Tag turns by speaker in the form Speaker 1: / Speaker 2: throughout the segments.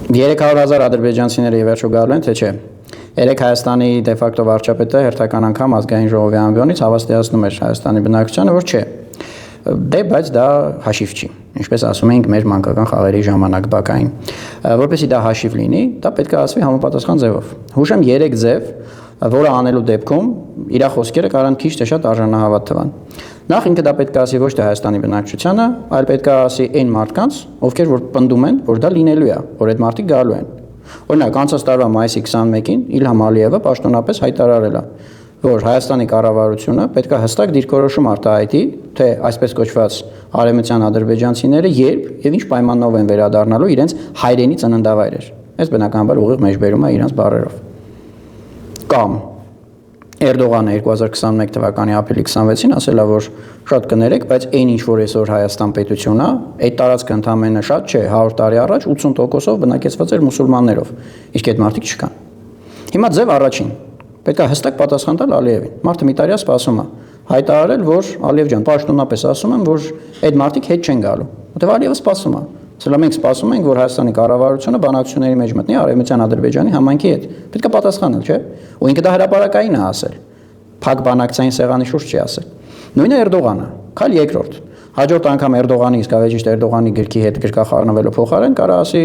Speaker 1: 300,000 ադրբեջանցիները ի վերջո գալու են, թե չէ։ Երեք Հայաստանի դե ֆակտո վարչապետը հերթական անգամ ազգային ժողովի ամբիոնից հավաստիացնում էր Հայաստանի բնակչությանը, որ չէ։ Դե բայց դա հաշիվ չի, ինչպես ասում ենք մեր մանկական խաղերի ժամանակ բակային։ Որպեսզի դա հաշիվ լինի, դա պետք է ասվի համապատասխան ձևով։ Հուշեմ 3 ձև, որը անելու դեպքում իր խոսքերը կարան քիչ թե շատ արժանահավատ թվան։ Նախ ինքը դա պետք է ասի ոչ թե Հայաստանի բնակչությանը, այլ պետք է ասի այն մարդկանց, ովքեր որ պնդում են, որ դա լինելու է, որ այդ մարդիկ գալու են։ Օրինակ, անցած տարվա մայիսի 21-ին Իլհամ Ալիևը պաշտոնապես հայտարարել է, որ Հայաստանի կառավարությունը պետք է հստակ դիրքորոշում արտահայտի, թե այսպես կոչված արևմտյան ադրբեջանցիները երբ եւ ինչ պայմաններով են վերադառնալու իրենց հայրենի ծննդավայրեր։ Այս բնականաբար ուղիղ մեջբերում է իրենց բառերով։ Կամ Էրդողանը 2021 թվականի ապրիլի 26-ին ասել է, որ շատ կներեք, բայց այն ինչ որ այսօր Հայաստան պետությունն է, այդ տարածքը ընդամենը շատ չէ, 100 տարի առաջ 80%-ով բնակեցված էր մուսուլմաններով, իսկ այդ մարդիկ չկան։ Հիմա ձև առաջին։ Պետք է հստակ պատասխան տալ Ալիևին։ Մարդը մի տարի սպասում է, հայտարարել, որ Ալիև ջան, պաշտոնապես ասում եմ, որ այդ մարդիկ հետ չեն գալու։ Որտեղ Ալիևը սպասում է։ Սա մենք սպասում ենք, որ Հայաստանի կառավարությունը բանակցությունների մեջ մտնի Արևմտյան Ադրբեջանի համայնքի հետ։ Պետք է պատասխանել, չէ՞։ Ու ինքը դա հրապարակային է ասել։ Փակ բանակցային սեղանի շուրջ չի ասել։ Նույնը Էրդողանը, քալ երկրորդ։ Հաջորդ անգամ Էրդողանի, իսկ ավեջիշտ Էրդողանի գրքի հետ գրկախառնվելու փոխարեն կարա ասի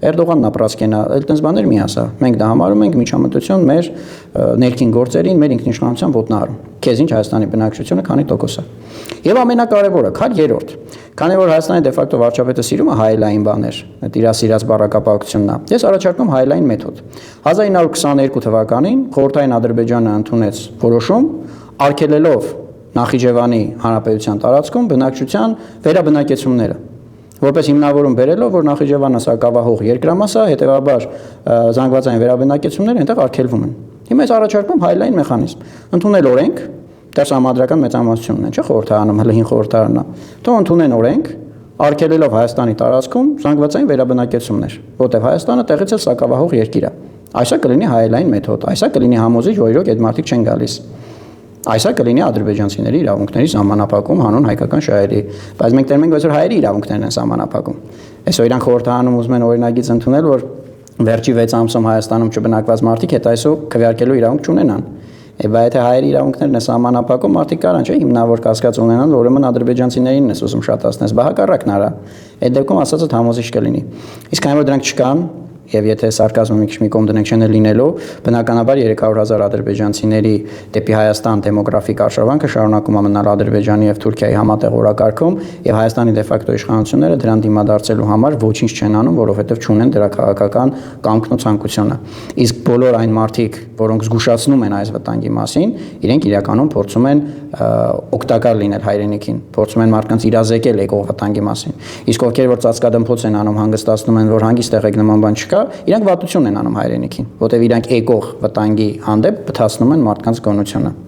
Speaker 1: Էրդողանն է պրասկենա, այդտենց բաներ մի ասա։ Մենք դա համարում ենք միջամտություն մեր ներքին գործերին, մեր ինքնիշխանության ոտնահարում։ Քեզ ինչ Հայաստանի բնակչությունը քանի տոկոս է։ Եվ ամենակարևորը, քալ երրորդ։ Քանի որ Հայաստանի դե ֆակտո վարչապետը սիրում է հայելային բաներ, այդ իր սիրած բառակապակցությունն է։ Ես առաջարկում հայելային մեթոդ։ 1922 թվականին Խորհրդային Ադրբեջանը ընդունեց որոշում, արգելելով Նախիջևանի հանրապետության տարածքում բնակչության վերաբնակեցումները, որպես հիմնավորում բերելով, որ Նախիջևանը սակավահող երկրամաս է, հետևաբար զանգվածային վերաբնակեցումները այնտեղ արգելվում են։ Հիմա այս առաջարկում հայելային մեխանիզմ, ընդունել օրենք, դա համադրական մեծամասնությունն է, չէ՞ խորհրդարանում, հələ հին խորհրդարանն է, թող ընդունեն օրենք, արգելելով Հայաստանի տարածքում զանգվածային վերաբնակեցումներ, որտեղ Հայաստանը տեղից էլ սակավահող երկիր է։ Այսա կլինի հայելային մեթոդ, այսա կլինի համոզիչ, որ իրոք այդ մարդիկ չեն գալիս։ Այսա կլինի ադրբեջանցիների իրավունքների սահմանափակում հանուն հայկական շահերի, բայց մենք տերում ենք, որ հայերի իրավունքներն են սահմանափակում։ Այսօր իրանք խորհրդարանում ուզում են օրինագիծ ընդունել, որ վերջի 6 ամսում Հայաստանում չբնակված մարդիկ հետ այսօր քվեարկելու իրավունք չունենան։ Բայց եթե հայերի իրավունքներն են սահմանափակում, մարդիկ կարան չէ հիմնավոր կասկած ունենան, որ ուրեմն ադրբեջանցիներին են ուզում շատացնես, բա հակառակն արա։ Այդ դեպքում ասածը համոզիչ կլինի։ Իսկ այն որ դրանք չկան, եւ եթե սարկազմը մի քիչ մի կողմ դնենք չեն լինելու, բնականաբար 300,000 ադրբեջանցիների դեպի Հայաստան դեմոգրաֆիկ արշավանքը շարունակում է մնալ Ադրբեջանի եւ Թուրքիայի համատեղ օրակարգում եւ Հայաստանի դե ֆակտո իշխանությունները դրան դիմադարձելու համար ոչինչ չեն անում, որովհետեւ չունեն դրա քաղաքական կամքն ու ցանկությունը։ Իսկ բոլոր այն մարդիկ, որոնք զգուշացնում են այս վտանգի մասին, իրենք իրականում փորձում են օգտակար լինել հայրենիքին, փորձում են մարդկանց իրազեկել եկող վտանգի մասին։ Իսկ ովքեր որ ծածկադմփոց են անում, հանգստացնում են, որ հանգիստ եղեք նման բան չկա, իրանք վատություն են անում հայրենիքին, որտեղ իրանք եկող վտանգի հանդեպ բթացնում են մարդկանց գոնությունը։